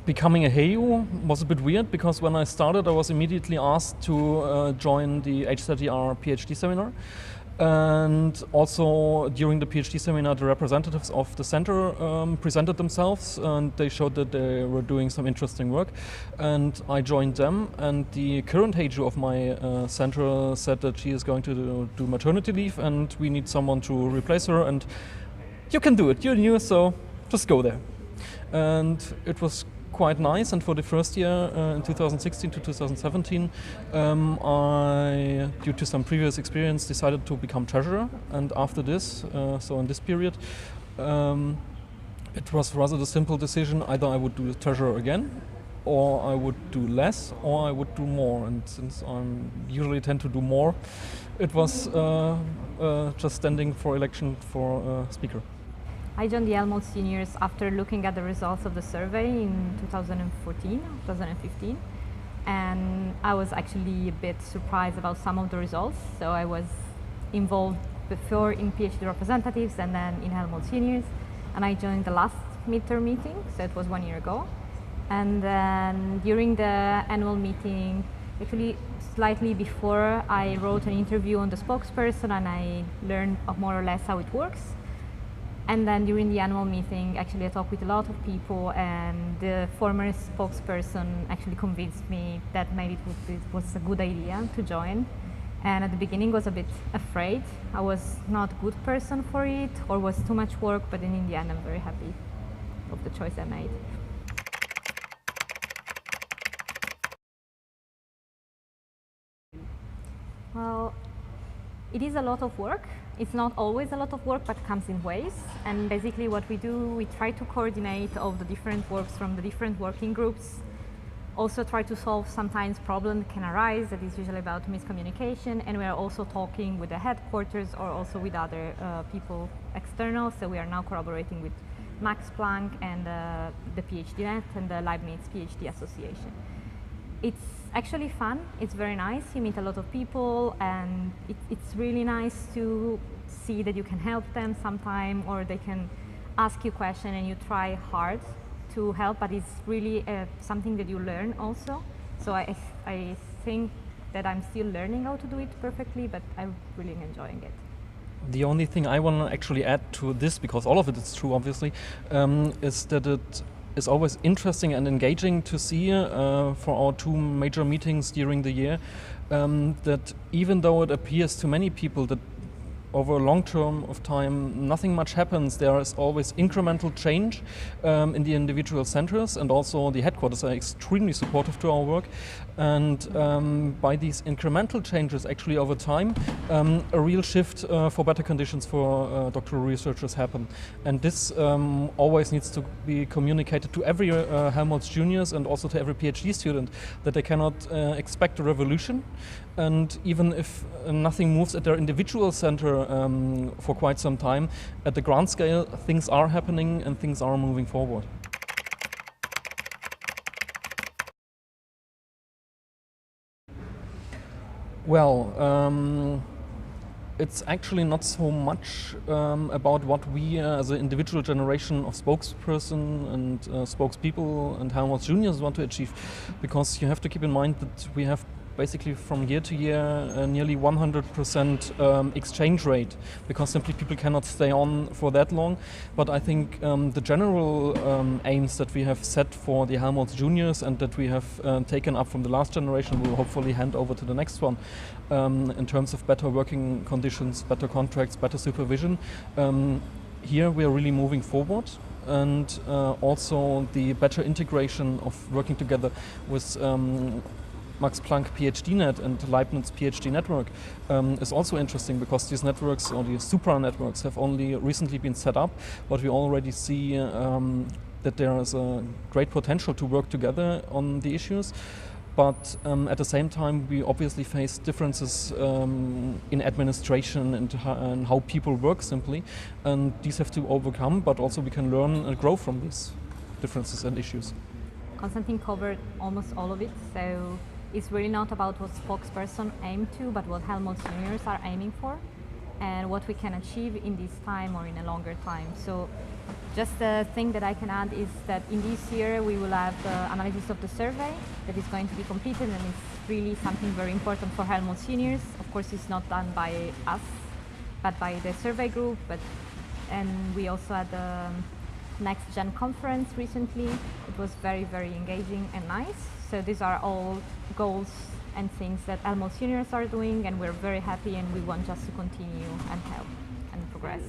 Becoming a HeJu was a bit weird because when I started I was immediately asked to join the HZDR PhD seminar. And also during the PhD seminar the representatives of the center presented themselves and they showed that they were doing some interesting work, and I joined them. And the current HeJu of my center said that she is going to do maternity leave and we need someone to replace her, and you can do it, you're new, so just go there. And it was quite nice, and for the first year in 2016 to 2017 I, due to some previous experience, decided to become treasurer, and after this, so in this period, it was rather the simple decision: either I would do the treasurer again, or I would do less, or I would do more. And since I usually tend to do more, it was just standing for election for speaker. I joined the Helmholtz Juniors after looking at the results of the survey in 2015, and I was actually a bit surprised about some of the results. So I was involved before in PhD representatives and then in Helmholtz Juniors, and I joined the last midterm meeting, so it was 1 year ago. And then during the annual meeting, actually slightly before, I wrote an interview on the spokesperson and I learned more or less how it works. And then during the annual meeting, actually I talked with a lot of people, and the former spokesperson actually convinced me that maybe it was a good idea to join. And at the beginning I was a bit afraid. I was not a good person for it, or was too much work, but then in the end I'm very happy of the choice I made. Well, it is a lot of work. It's not always a lot of work, but comes in waves. And basically what we do, we try to coordinate all the different works from the different working groups. Also try to solve sometimes problems that can arise, that is usually about miscommunication. And we are also talking with the headquarters or also with other people external. So we are now collaborating with Max Planck and the PhDNet and the Leibniz PhD Association. It's actually fun, it's very nice, you meet a lot of people, and it's really nice to see that you can help them sometime, or they can ask you a question and you try hard to help, but it's really something that you learn also. So I think that I'm still learning how to do it perfectly, but I'm really enjoying it. The only thing I want to actually add to this, because all of it is true obviously, is that it is always interesting and engaging to see for our two major meetings during the year that even though it appears to many people that over a long term of time nothing much happens, there is always incremental change in the individual centers, and also the headquarters are extremely supportive to our work. And by these incremental changes, actually over time, a real shift for better conditions for doctoral researchers happen. And this always needs to be communicated to every Helmholtz Juniors and also to every PhD student, that they cannot expect a revolution. And even if nothing moves at their individual center for quite some time, at the grand scale things are happening and things are moving forward. Well, it's actually not so much about what we as an individual generation of spokesperson and spokespeople and Helmholtz Juniors want to achieve, because you have to keep in mind that we have basically from year to year nearly 100% exchange rate, because simply people cannot stay on for that long. But I think the general aims that we have set for the Helmholtz Juniors and that we have taken up from the last generation will hopefully hand over to the next one in terms of better working conditions, better contracts, better supervision. Here we are really moving forward, and also the better integration of working together with Max Planck PhDNet and Leibniz PhD network is also interesting, because these networks, or the supra networks, have only recently been set up, but we already see that there is a great potential to work together on the issues. But at the same time, we obviously face differences in administration and how people work simply, and these have to overcome, but also we can learn and grow from these differences and issues. Konstantin covered almost all of it, so it's really not about what spokesperson aim to, but what Helmholtz Juniors are aiming for and what we can achieve in this time or in a longer time. So Just the thing that I can add is that in this year we will have the analysis of the survey that is going to be completed, and it's really something very important for Helmholtz Juniors. Of course, it's not done by us, but by the survey group. And we also had the Next Gen conference recently. It was very, very engaging and nice. So these are all goals and things that Helmholtz Juniors are doing, and we're very happy, and we want just to continue and help and progress.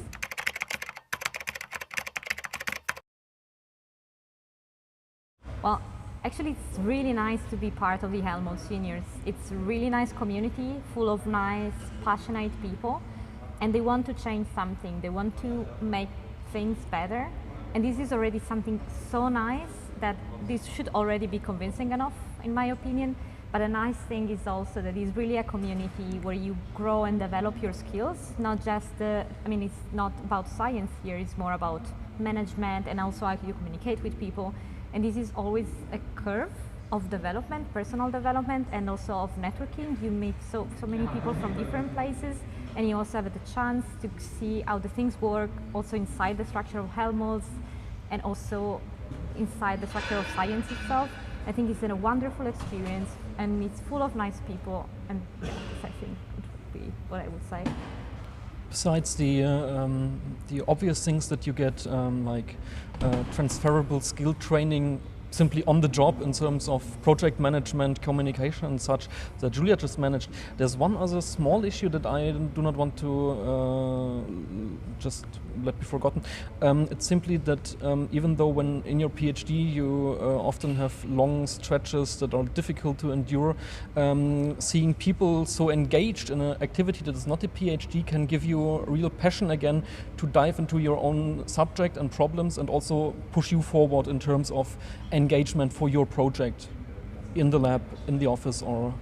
Well, actually it's really nice to be part of the Helmholtz Juniors. It's a really nice community full of nice, passionate people, and they want to change something. They want to make things better, and this is already something so nice that this should already be convincing enough, in my opinion. But a nice thing is also that it's really a community where you grow and develop your skills, not just it's not about science here, it's more about management and also how you communicate with people. And this is always a curve of development, personal development, and also of networking. You meet so many people from different places, and you also have the chance to see how the things work, also inside the structure of Helmholtz, and also inside the structure of science itself. I think it's a wonderful experience, and it's full of nice people, and yeah, I think it would be what I would say. Besides the obvious things that you get, like transferable skill training simply on the job in terms of project management, communication and such that Giulia just managed, there's one other small issue that I do not want to just let be forgotten. It's simply that even though when in your PhD you often have long stretches that are difficult to endure, seeing people so engaged in an activity that is not a PhD can give you a real passion again to dive into your own subject and problems, and also push you forward in terms of engagement for your project in the lab, in the office, or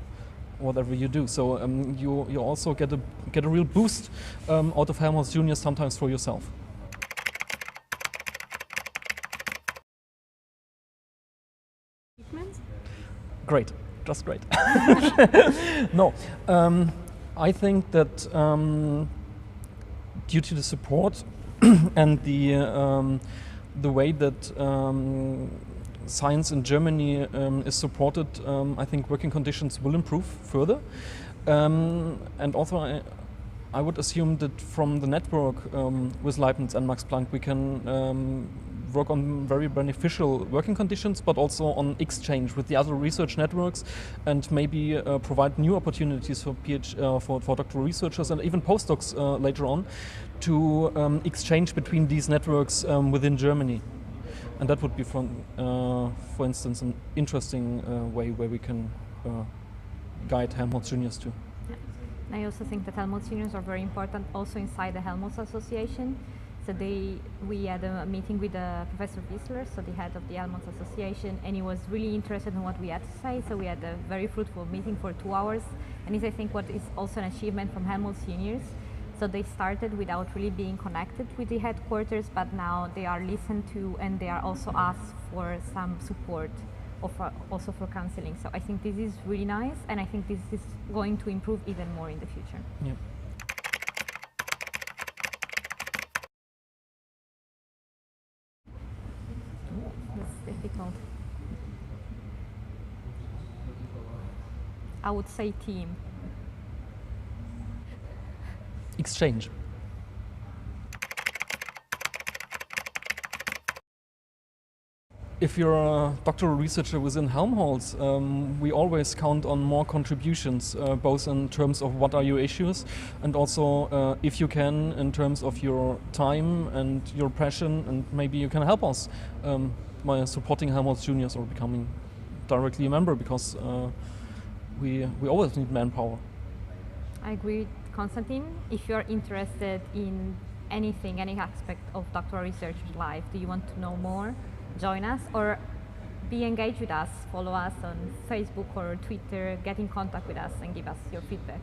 whatever you do. So you also get a real boost out of Helmholtz Juniors sometimes for yourself. Great, just great. No, I think that due to the support and the way that science in Germany is supported, I think working conditions will improve further. And also I would assume that from the network with Leibniz and Max Planck we can work on very beneficial working conditions, but also on exchange with the other research networks, and maybe provide new opportunities for doctoral researchers and even postdocs later on to exchange between these networks within Germany. And that would be, for instance, an interesting way where we can guide Helmholtz Juniors too. Yeah. I also think that Helmholtz Juniors are very important also inside the Helmholtz Association. So we had a meeting with Professor Wissler, so the head of the Helmholtz Association, and he was really interested in what we had to say. So we had a very fruitful meeting for 2 hours, and this I think what is also an achievement from Helmholtz Juniors. So they started without really being connected with the headquarters, but now they are listened to, and they are also asked for some support, also for counseling. So I think this is really nice, and I think this is going to improve even more in the future. Yeah. That's difficult. I would say team. Exchange. If you're a doctoral researcher within Helmholtz, we always count on more contributions, both in terms of what are your issues, and also, if you can, in terms of your time and your passion, and maybe you can help us by supporting Helmholtz Juniors or becoming directly a member, because we always need manpower. I agree with Konstantin. If you're interested in anything, any aspect of doctoral research life, do you want to know more? Join us or be engaged with us. Follow us on Facebook or Twitter, get in contact with us and give us your feedback.